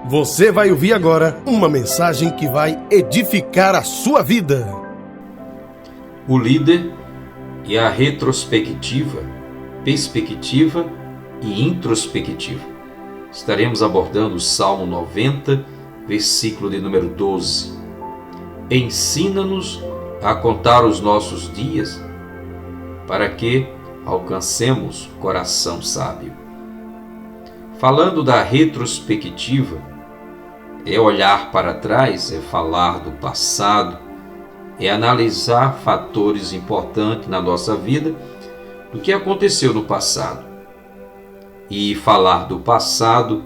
Você vai ouvir agora uma mensagem que vai edificar a sua vida. O líder e a retrospectiva, perspectiva e introspectiva. Estaremos abordando o Salmo 90, versículo de número 12. Ensina-nos a contar os nossos dias para que alcancemos coração sábio. Falando da retrospectiva, é olhar para trás, é falar do passado, é analisar fatores importantes na nossa vida do que aconteceu no passado. E falar do passado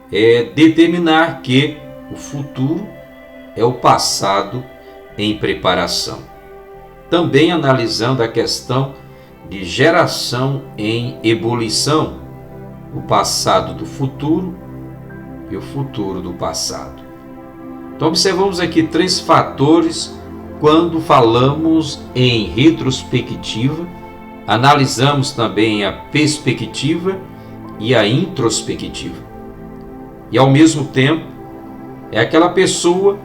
é determinar que o futuro é o passado em preparação. Também analisando a questão de geração em ebulição, o passado do futuro e o futuro do passado. Então observamos aqui 3 fatores quando falamos em retrospectiva. Analisamos também a perspectiva e a introspectiva. E ao mesmo tempo, é aquela pessoa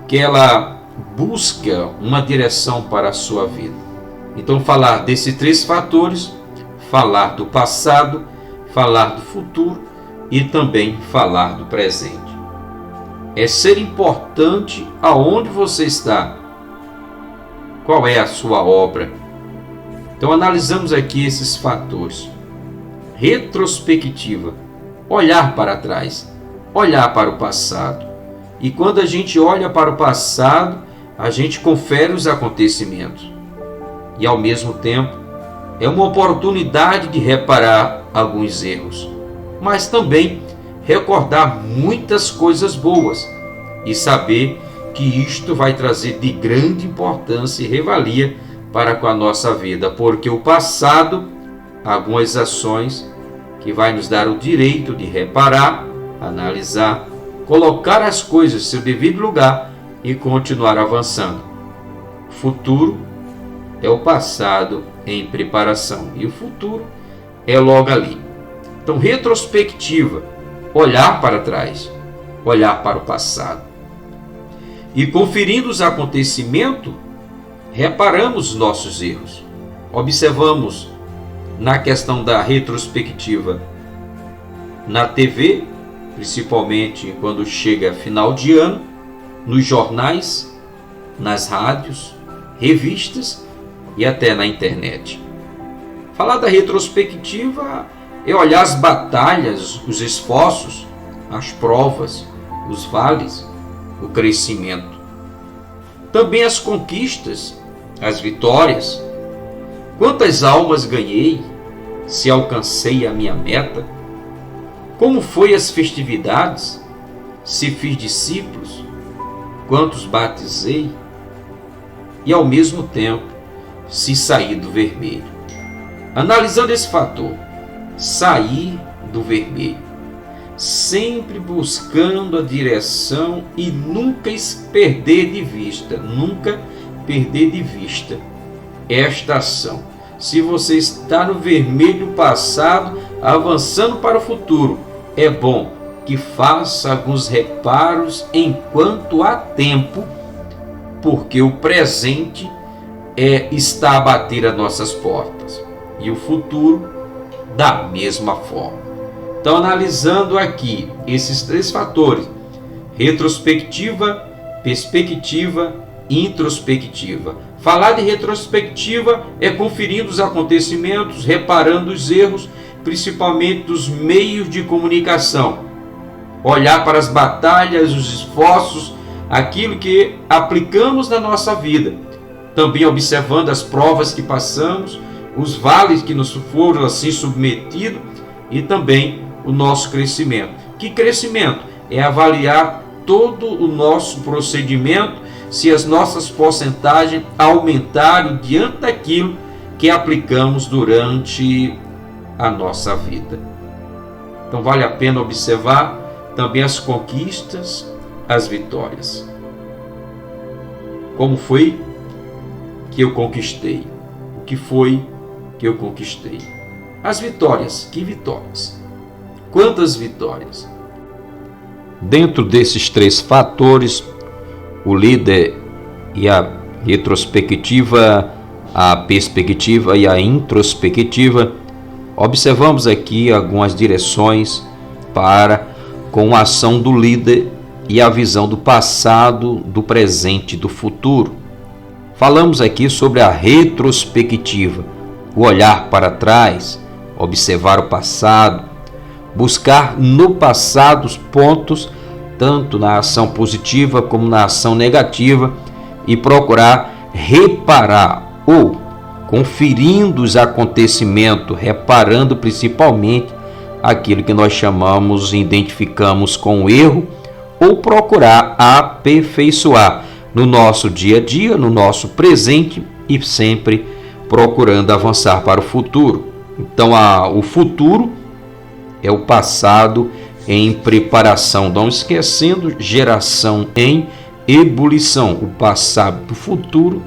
que ela busca uma direção para a sua vida. Então falar desses 3 fatores, falar do passado, falar do futuro e também falar do presente. É ser importante aonde você está. Qual é a sua obra? Então analisamos aqui esses fatores. Retrospectiva, olhar para trás, olhar para o passado. E quando a gente olha para o passado, a gente confere os acontecimentos. E ao mesmo tempo, é uma oportunidade de reparar alguns erros, mas também recordar muitas coisas boas e saber que isto vai trazer de grande importância e revalia para com a nossa vida, porque o passado, algumas ações que vai nos dar o direito de reparar, analisar, colocar as coisas em seu devido lugar e continuar avançando. O futuro é o passado em preparação e o futuro é logo ali. Então, retrospectiva, olhar para trás, olhar para o passado. E conferindo os acontecimentos, reparamos os nossos erros. Observamos na questão da retrospectiva na TV, principalmente quando chega final de ano, nos jornais, nas rádios, revistas e até na internet. Falar da retrospectiva é olhar as batalhas, os esforços, as provas, os vales, o crescimento. Também as conquistas, as vitórias. Quantas almas ganhei, se alcancei a minha meta? Como foi as festividades, se fiz discípulos? Quantos batizei? E ao mesmo tempo, se saí do vermelho. Analisando esse fator, sair do vermelho, sempre buscando a direção e nunca perder de vista esta ação. Se você está no vermelho passado, avançando para o futuro, é bom que faça alguns reparos enquanto há tempo, porque o presente está a bater às nossas portas e o futuro da mesma forma. Então, analisando aqui esses 3 fatores, retrospectiva, perspectiva e introspectiva. Falar de retrospectiva é conferindo os acontecimentos, reparando os erros, principalmente dos meios de comunicação. Olhar para as batalhas, os esforços, aquilo que aplicamos na nossa vida. Também observando as provas que passamos, os vales que nos foram assim submetidos e também o nosso crescimento. Que crescimento? É avaliar todo o nosso procedimento, se as nossas porcentagens aumentaram diante daquilo que aplicamos durante a nossa vida. Então vale a pena observar também as conquistas, as vitórias. Como foi que eu conquistei? O que foi que eu conquistei? As vitórias, que vitórias? Quantas vitórias? Dentro desses três fatores, o líder e a retrospectiva, a perspectiva e a introspectiva, observamos aqui algumas direções para com a ação do líder e a visão do passado, do presente e do futuro. Falamos aqui sobre a retrospectiva, o olhar para trás, observar o passado, buscar no passado os pontos, tanto na ação positiva como na ação negativa, e procurar reparar ou conferindo os acontecimentos, reparando principalmente aquilo que nós chamamos e identificamos com o erro, ou procurar aperfeiçoar no nosso dia a dia, no nosso presente e sempre procurando avançar para o futuro. Então, o futuro é o passado em preparação, não esquecendo, geração em ebulição, o passado do futuro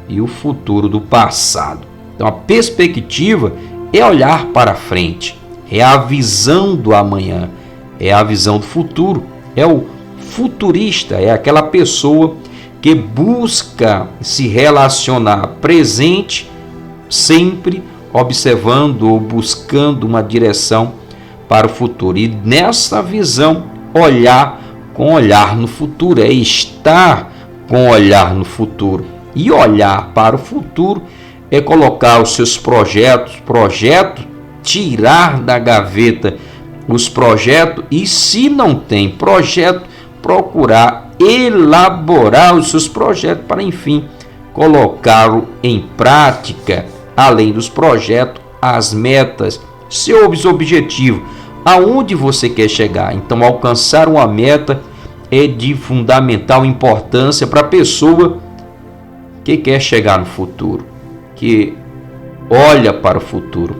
e o futuro do passado. Então, a perspectiva é olhar para frente, é a visão do amanhã, é a visão do futuro, é o futurista, é aquela pessoa que busca se relacionar presente, sempre observando ou buscando uma direção para o futuro. E nessa visão, olhar com olhar no futuro, é estar com olhar no futuro. E olhar para o futuro é colocar os seus projetos, tirar da gaveta os projetos, e se não tem projeto, procurar elaborar os seus projetos para, enfim, colocá-lo em prática. Além dos projetos, as metas, seus objetivos, aonde você quer chegar. Então, alcançar uma meta é de fundamental importância para a pessoa que quer chegar no futuro, que olha para o futuro,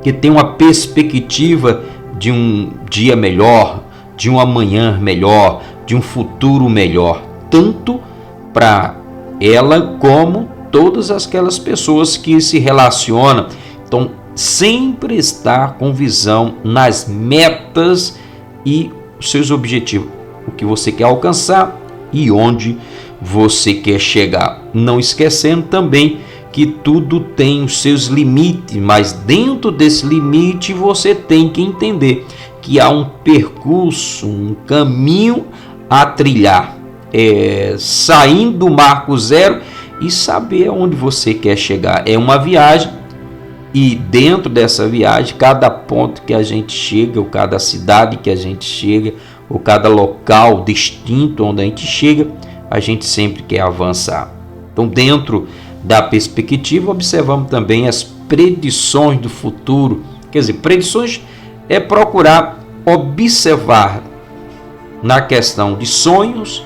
que tem uma perspectiva de um dia melhor, de um amanhã melhor, de um futuro melhor, tanto para ela como todas aquelas pessoas que se relacionam. Então, sempre estar com visão nas metas e seus objetivos, o que você quer alcançar e onde você quer chegar. Não esquecendo também que tudo tem os seus limites, mas dentro desse limite você tem que entender que há um percurso, um caminho a trilhar, saindo do marco zero e saber aonde você quer chegar. É uma viagem, e dentro dessa viagem, cada ponto que a gente chega, ou cada cidade que a gente chega, ou cada local distinto onde a gente chega, a gente sempre quer avançar. Então, dentro da perspectiva, observamos também as predições do futuro. Quer dizer, predições é procurar observar na questão de sonhos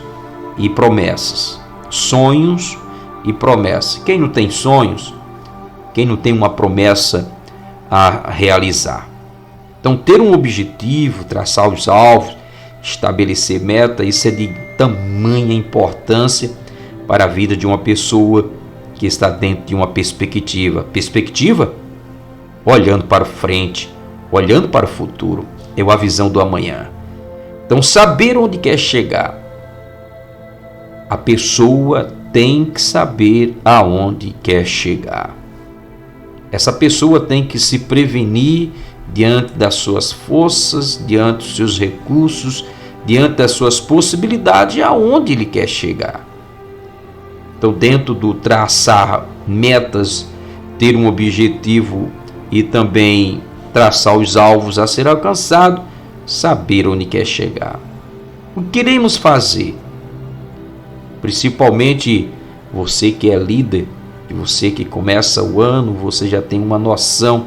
e promessas. Sonhos e promessas. Quem não tem sonhos, quem não tem uma promessa a realizar. Então, ter um objetivo, traçar os alvos, estabelecer meta, isso é de tamanha importância para a vida de uma pessoa que está dentro de uma perspectiva. Perspectiva? Olhando para frente, olhando para o futuro, é a visão do amanhã. Então, saber onde quer chegar. A pessoa tem que saber aonde quer chegar. Essa pessoa tem que se prevenir diante das suas forças, diante dos seus recursos, diante das suas possibilidades, aonde ele quer chegar. Então, dentro do traçar metas, ter um objetivo e também traçar os alvos a ser alcançado, saber onde quer chegar. O que queremos fazer? Principalmente você que é líder, você que começa o ano, você já tem uma noção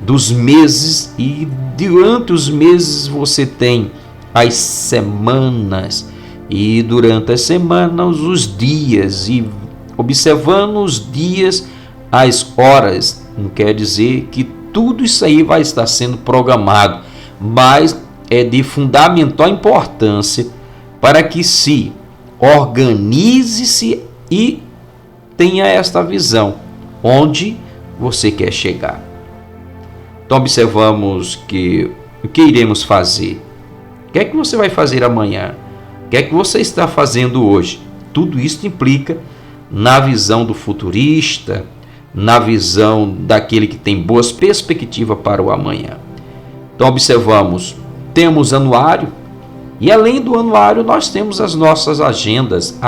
dos meses, e durante os meses você tem as semanas, e durante as semanas os dias, e observando os dias, as horas. Não quer dizer que tudo isso aí vai estar sendo programado, mas é de fundamental importância para que se organize-se e tenha esta visão onde você quer chegar. Então, observamos que o que iremos fazer? O que é que você vai fazer amanhã? O que é que você está fazendo hoje? Tudo isso implica na visão do futurista, na visão daquele que tem boas perspectivas para o amanhã. Então observamos, temos anuário, e além do anuário nós temos as nossas agendas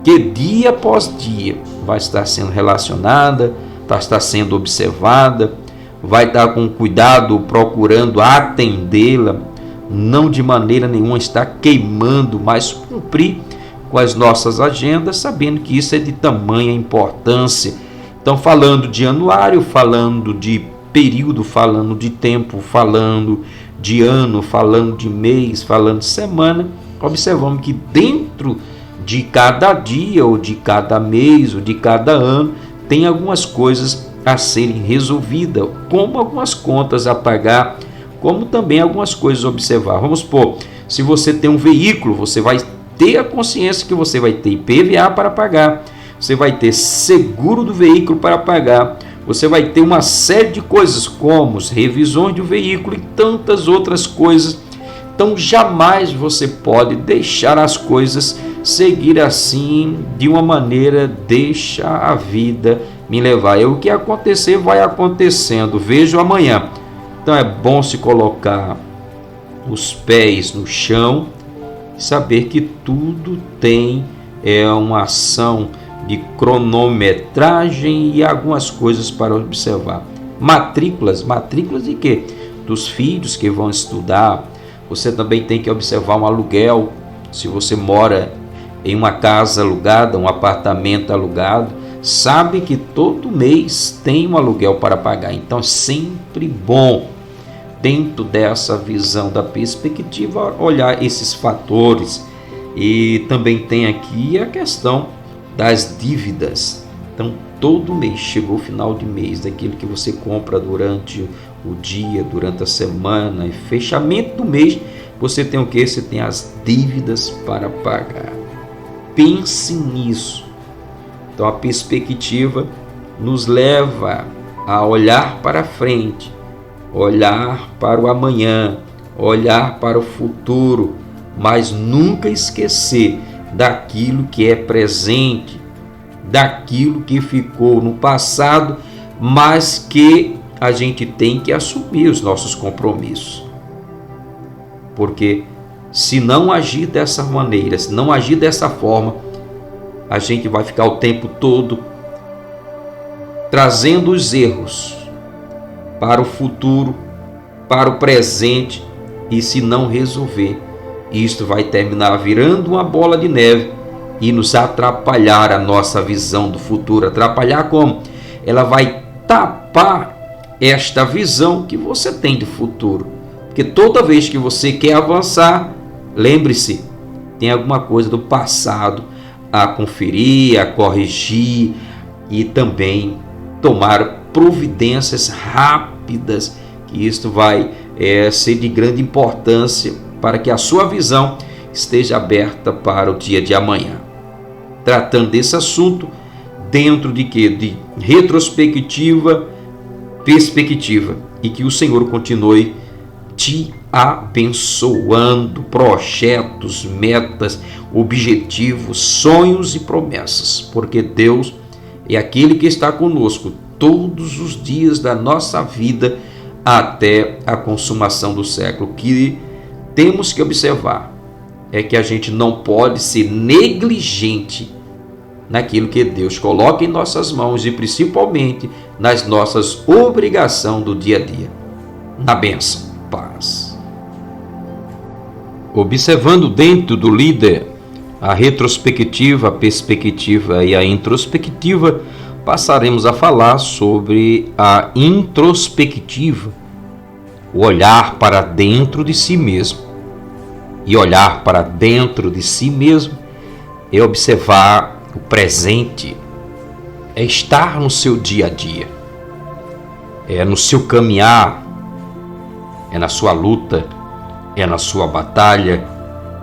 que dia após dia vai estar sendo relacionada, vai estar sendo observada, vai estar com cuidado procurando atendê-la, não de maneira nenhuma estar queimando, mas cumprir com as nossas agendas, sabendo que isso é de tamanha importância. Então, falando de anuário, falando de período, falando de tempo, falando de ano, falando de mês, falando de semana, observamos que dentro de cada dia, ou de cada mês, ou de cada ano, tem algumas coisas a serem resolvidas, como algumas contas a pagar, como também algumas coisas a observar. Vamos supor, se você tem um veículo, você vai ter a consciência que você vai ter IPVA para pagar, você vai ter seguro do veículo para pagar, você vai ter uma série de coisas como as revisões do veículo e tantas outras coisas. Então jamais você pode deixar as coisas seguir assim de uma maneira, deixa a vida me levar. O que acontecer vai acontecendo, vejo amanhã. Então é bom se colocar os pés no chão, saber que tudo tem uma ação de cronometragem e algumas coisas para observar. Matrículas de quê? Dos filhos que vão estudar. Você também tem que observar um aluguel. Se você mora em uma casa alugada, um apartamento alugado, sabe que todo mês tem um aluguel para pagar. Então é sempre bom, dentro dessa visão da perspectiva, olhar esses fatores. E também tem aqui a questão das dívidas. Então todo mês, chegou o final de mês, daquilo que você compra durante o dia, durante a semana, e fechamento do mês, você tem o que? Você tem as dívidas para pagar. Pense nisso. Então a perspectiva nos leva a olhar para frente, olhar para o amanhã, olhar para o futuro, mas nunca esquecer daquilo que é presente, daquilo que ficou no passado, mas que a gente tem que assumir os nossos compromissos. Porque se não agir dessa maneira, se não agir dessa forma, a gente vai ficar o tempo todo trazendo os erros para o futuro, para o presente, e se não resolver, isto vai terminar virando uma bola de neve e nos atrapalhar a nossa visão do futuro. Atrapalhar como? Ela vai tapar esta visão que você tem de futuro. Porque toda vez que você quer avançar, lembre-se, tem alguma coisa do passado a conferir, a corrigir e também tomar providências rápidas, que isto vai ser de grande importância para que a sua visão esteja aberta para o dia de amanhã. Tratando desse assunto, dentro de quê? De retrospectiva, perspectiva, e que o Senhor continue te abençoando, projetos, metas, objetivos, sonhos e promessas, porque Deus é aquele que está conosco todos os dias da nossa vida até a consumação do século. O que temos que observar é que a gente não pode ser negligente naquilo que Deus coloca em nossas mãos e principalmente nas nossas obrigações do dia a dia. Na bênção, paz. Observando dentro do líder a retrospectiva, a perspectiva e a introspectiva, passaremos a falar sobre a introspectiva, o olhar para dentro de si mesmo. E olhar para dentro de si mesmo é observar o presente, é estar no seu dia a dia, é no seu caminhar, é na sua luta, é na sua batalha,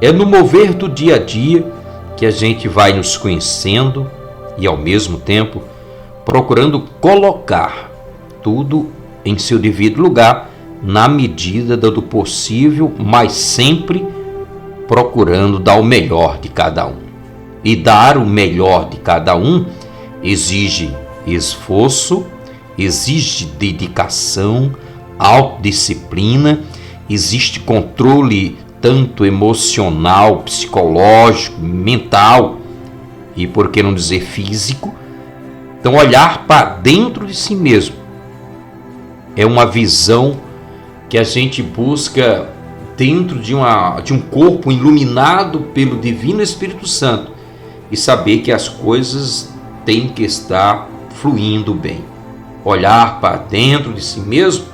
é no mover do dia a dia que a gente vai nos conhecendo e ao mesmo tempo procurando colocar tudo em seu devido lugar na medida do possível, mas sempre procurando dar o melhor de cada um. E dar o melhor de cada um exige esforço, exige dedicação, autodisciplina, existe controle tanto emocional, psicológico, mental e, por que não dizer, físico. Então, olhar para dentro de si mesmo é uma visão que a gente busca dentro de um corpo iluminado pelo Divino Espírito Santo e saber que as coisas têm que estar fluindo bem. Olhar para dentro de si mesmo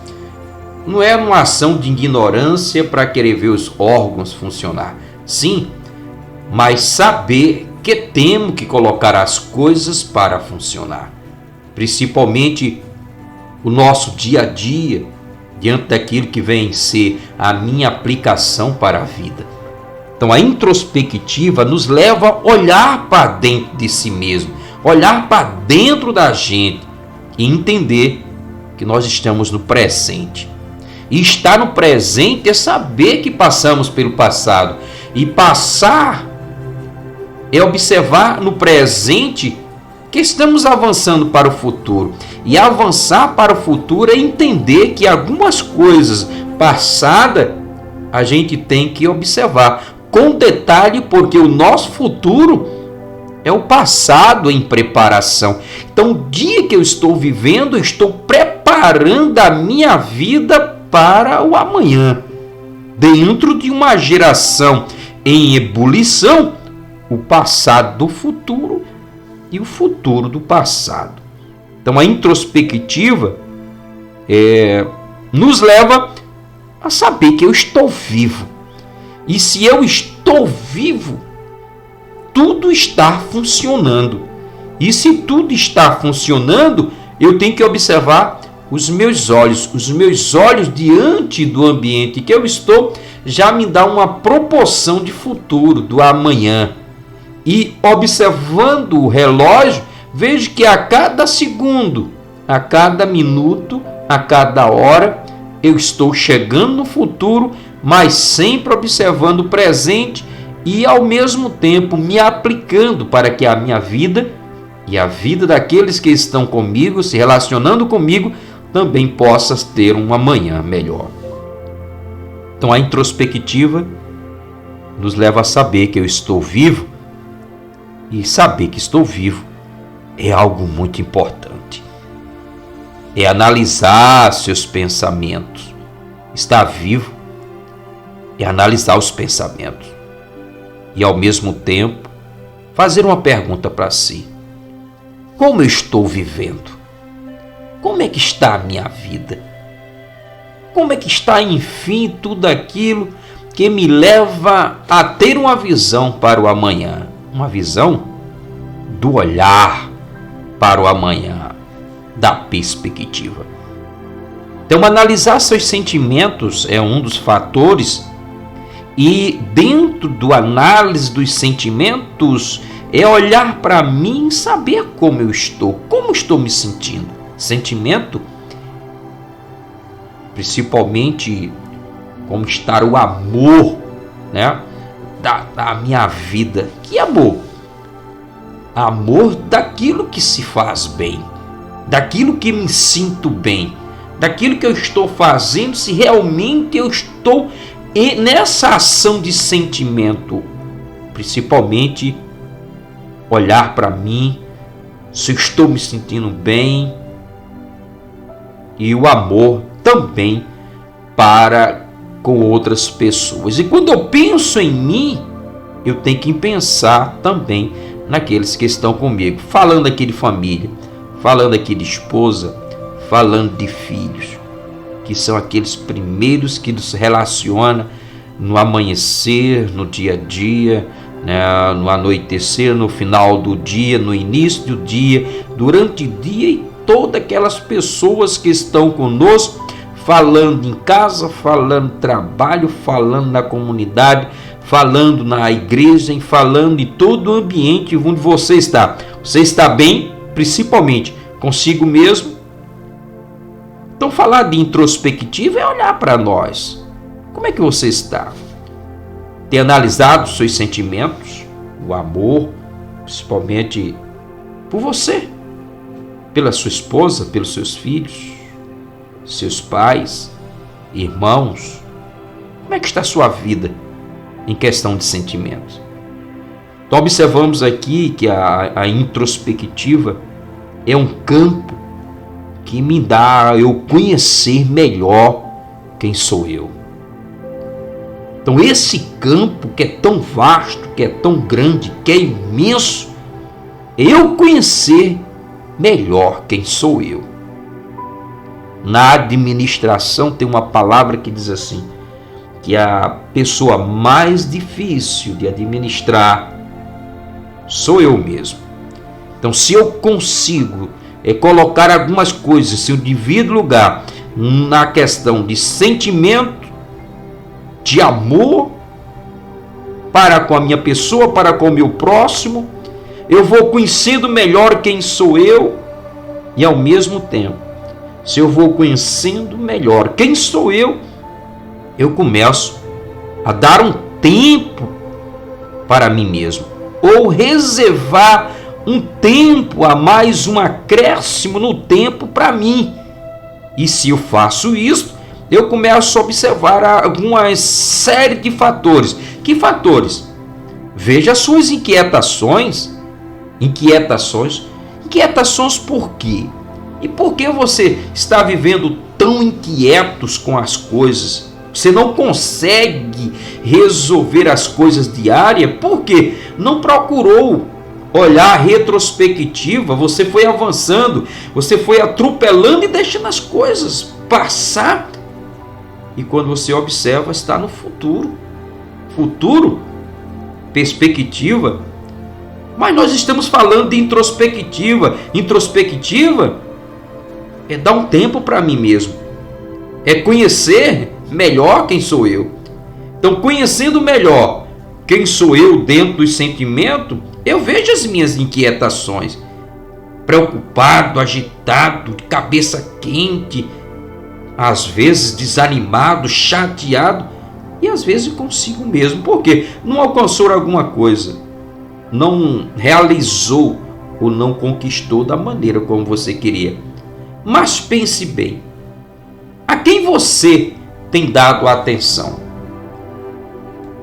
não é uma ação de ignorância para querer ver os órgãos funcionar. Sim, mas saber que temos que colocar as coisas para funcionar. Principalmente o nosso dia a dia, diante daquilo que vem ser a minha aplicação para a vida. Então a introspectiva nos leva a olhar para dentro de si mesmo, olhar para dentro da gente e entender que nós estamos no presente. E estar no presente é saber que passamos pelo passado. E passar é observar no presente que estamos avançando para o futuro. E avançar para o futuro é entender que algumas coisas passadas a gente tem que observar com detalhe, porque o nosso futuro é o passado em preparação. Então, o dia que eu estou vivendo, eu estou preparando a minha vida para o amanhã. Dentro de uma geração em ebulição, o passado do futuro e o futuro do passado. Então a introspectiva nos leva a saber que eu estou vivo. E se eu estou vivo, tudo está funcionando. E se tudo está funcionando, eu tenho que observar os meus olhos diante do ambiente que eu estou, já me dá uma proporção de futuro, do amanhã. E observando o relógio, vejo que a cada segundo, a cada minuto, a cada hora, eu estou chegando no futuro, mas sempre observando o presente e ao mesmo tempo me aplicando para que a minha vida e a vida daqueles que estão comigo, se relacionando comigo, também possa ter um amanhã melhor. Então a introspectiva nos leva a saber que eu estou vivo, e saber que estou vivo é algo muito importante. É analisar seus pensamentos. Estar vivo é analisar os pensamentos. E ao mesmo tempo fazer uma pergunta para si: como eu estou vivendo? Como é que está a minha vida? Como é que está, enfim, tudo aquilo que me leva a ter uma visão para o amanhã? Uma visão do olhar para o amanhã, da perspectiva. Então, analisar seus sentimentos é um dos fatores, e dentro do análise dos sentimentos é olhar para mim e saber como eu estou, como estou me sentindo. Sentimento, principalmente como está o amor, né, da minha vida. Que amor? Amor daquilo que se faz bem, daquilo que me sinto bem, daquilo que eu estou fazendo, se realmente eu estou nessa ação de sentimento. Principalmente olhar para mim, se eu estou me sentindo bem, e o amor também para com outras pessoas. E quando eu penso em mim, eu tenho que pensar também naqueles que estão comigo, falando aqui de família, falando aqui de esposa, falando de filhos, que são aqueles primeiros que nos relacionam no amanhecer, no dia a dia, né, no anoitecer, no final do dia, no início do dia, durante o dia, e todas aquelas pessoas que estão conosco, falando em casa, falando no trabalho, falando na comunidade, falando na igreja, e falando em todo o ambiente onde você está. Você está bem, principalmente consigo mesmo, Então, falar de introspectiva é olhar para nós. Como é que você está? Tem analisado os seus sentimentos, o amor, principalmente por você, pela sua esposa, pelos seus filhos, seus pais, irmãos? Como é que está a sua vida em questão de sentimentos? Então, observamos aqui que a introspectiva é um campo que me dá eu conhecer melhor quem sou eu. Então, esse campo que é tão vasto, que é tão grande, que é imenso, é eu conhecer melhor quem sou eu. Na administração tem uma palavra que diz assim, que a pessoa mais difícil de administrar sou eu mesmo. Então, se eu consigo colocar algumas coisas, se eu divido lugar na questão de sentimento, de amor para com a minha pessoa, para com o meu próximo, eu vou conhecendo melhor quem sou eu e, ao mesmo tempo, se eu vou conhecendo melhor quem sou eu começo a dar um tempo para mim mesmo, ou reservar um tempo a mais, um acréscimo no tempo para mim. E se eu faço isso, eu começo a observar algumas série de fatores. Que fatores? Veja as suas inquietações. Inquietações por quê? E por que você está vivendo tão inquietos com as coisas? Você não consegue resolver as coisas diárias porque não procurou olhar retrospectiva. Você foi avançando, você foi atropelando e deixando as coisas passar. E quando você observa, está no futuro. Futuro, perspectiva. Mas nós estamos falando de introspectiva. Introspectiva é dar um tempo para mim mesmo. É conhecer melhor quem sou eu. Então, conhecendo melhor quem sou eu dentro dos sentimentos, eu vejo as minhas inquietações. Preocupado, agitado, de cabeça quente, às vezes desanimado, chateado, e às vezes consigo mesmo. Por quê? Não alcançou alguma coisa, não realizou ou não conquistou da maneira como você queria. Mas pense bem, a quem você tem dado atenção?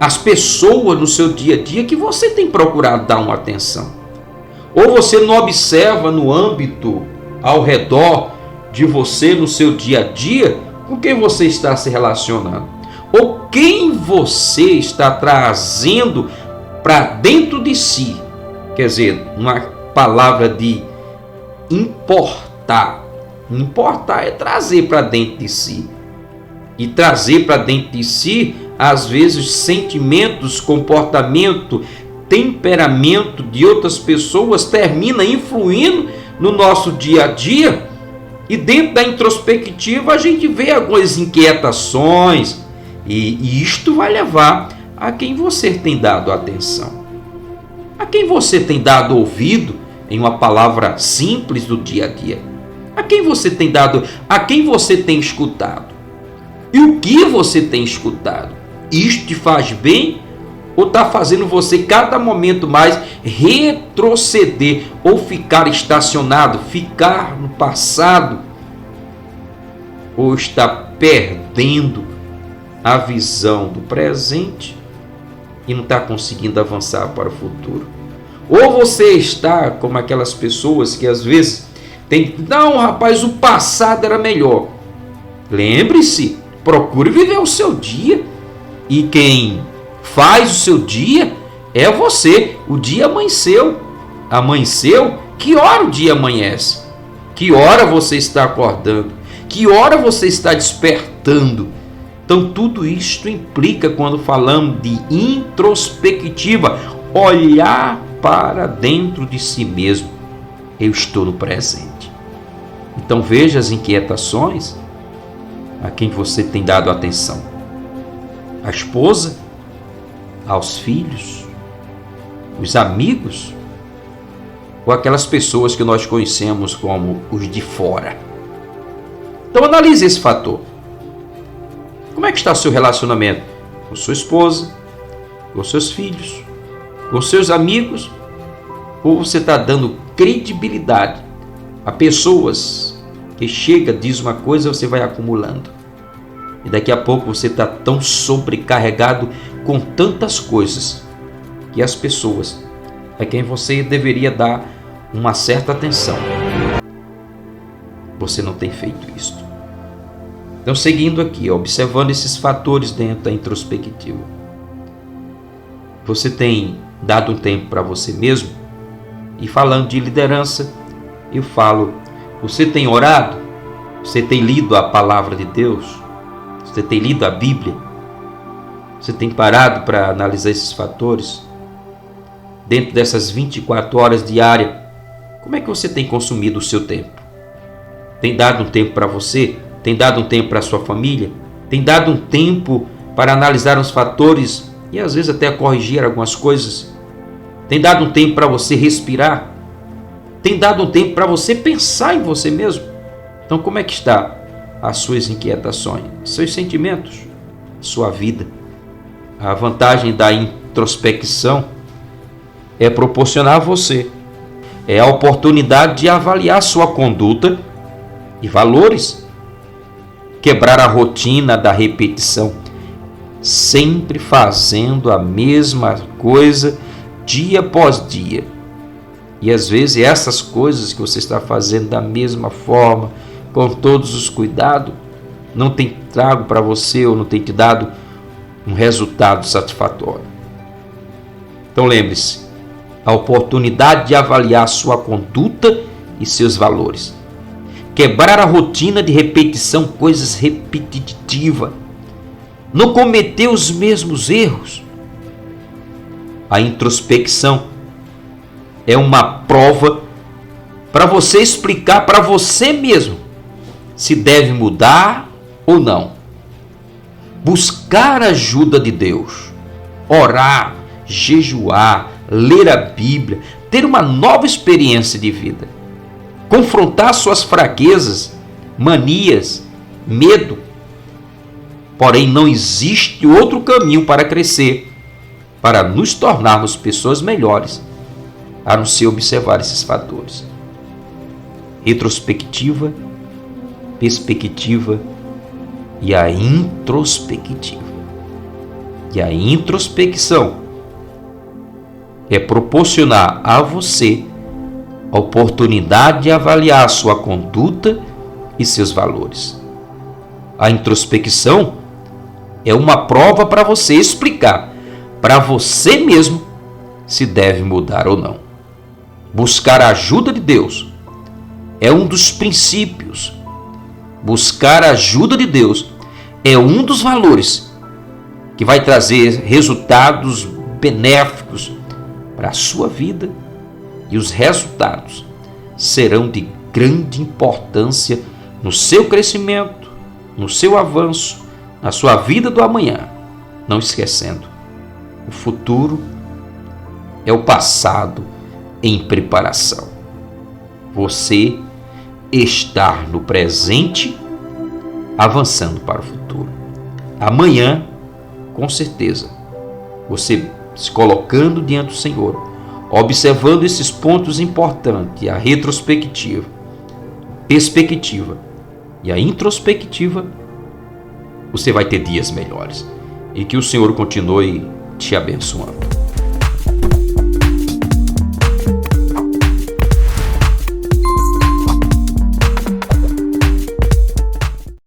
As pessoas no seu dia a dia que você tem procurado dar uma atenção? Ou você não observa no âmbito ao redor de você, no seu dia a dia, com quem você está se relacionando? Ou quem você está trazendo para dentro de si? Quer dizer, uma palavra de importar. Importar é trazer para dentro de si. E trazer para dentro de si, às vezes, sentimentos, comportamento, temperamento de outras pessoas termina influindo no nosso dia a dia. E dentro da introspectiva a gente vê algumas inquietações, e isto vai levar a quem você tem dado atenção, a quem você tem dado ouvido, em uma palavra simples do dia a dia. A quem você tem dado, a quem você tem escutado, e o que você tem escutado. Isto te faz bem ou está fazendo você cada momento mais retroceder ou ficar estacionado, ficar no passado, ou está perdendo a visão do presente e não está conseguindo avançar para o futuro? Ou você está como aquelas pessoas que às vezes tem, não, rapaz, o passado era melhor. Lembre-se, procure viver o seu dia, e quem faz o seu dia é você. O dia amanheceu. Que hora o dia amanhece? Que hora você está acordando? Que hora você está despertando? Então, tudo isto implica, quando falamos de introspectiva, olhar para dentro de si mesmo. Eu estou no presente. Então, veja as inquietações a quem você tem dado atenção. A esposa, aos filhos, os amigos, ou aquelas pessoas que nós conhecemos como os de fora. Então analise esse fator. Como é que está o seu relacionamento com sua esposa, com seus filhos, com seus amigos? Ou você está dando credibilidade a pessoas que chega, diz uma coisa, você vai acumulando. E daqui a pouco você está tão sobrecarregado com tantas coisas que as pessoas a quem você deveria dar uma certa atenção, você não tem feito isso. Então, seguindo aqui, observando esses fatores dentro da introspectiva, você tem dado um tempo para você mesmo? E falando de liderança, eu falo, você tem orado? Você tem lido a palavra de Deus? Você tem lido a Bíblia? Você tem parado para analisar esses fatores? Dentro dessas 24 horas diárias, como é que você tem consumido o seu tempo? Tem dado um tempo para você? Tem dado um tempo para a sua família? Tem dado um tempo para analisar os fatores e às vezes até corrigir algumas coisas? Tem dado um tempo para você respirar? Tem dado um tempo para você pensar em você mesmo? Então, como é que está as suas inquietações, seus sentimentos, sua vida? A vantagem da introspecção é proporcionar a você a oportunidade de avaliar sua conduta e valores, quebrar a rotina da repetição, sempre fazendo a mesma coisa dia após dia. E às vezes essas coisas que você está fazendo da mesma forma, com todos os cuidados, não tem trago para você ou não tem te dado um resultado satisfatório. Então lembre-se, a oportunidade de avaliar sua conduta e seus valores. Quebrar a rotina de repetição, coisas repetitivas. Não cometer os mesmos erros. A introspecção é uma prova para você explicar para você mesmo se deve mudar ou não. Buscar a ajuda de Deus, orar, jejuar, ler a Bíblia, ter uma nova experiência de vida, confrontar suas fraquezas, manias, medo. Porém, não existe outro caminho para crescer, para nos tornarmos pessoas melhores, a não ser observar esses fatores. Retrospectiva, perspectiva e a introspectiva. E a introspecção é proporcionar a você a oportunidade de avaliar sua conduta e seus valores. A introspecção é uma prova para você explicar para você mesmo se deve mudar ou não. Buscar a ajuda de Deus é um dos princípios. Buscar a ajuda de Deus é um dos valores que vai trazer resultados benéficos para a sua vida, e os resultados serão de grande importância no seu crescimento, no seu avanço, na sua vida do amanhã. Não esquecendo, o futuro é o passado em preparação. Você estar no presente, avançando para o futuro. Amanhã, com certeza, você se colocando diante do Senhor, observando esses pontos importantes, a retrospectiva, perspectiva e a introspectiva, você vai ter dias melhores. E que o Senhor continue te abençoando.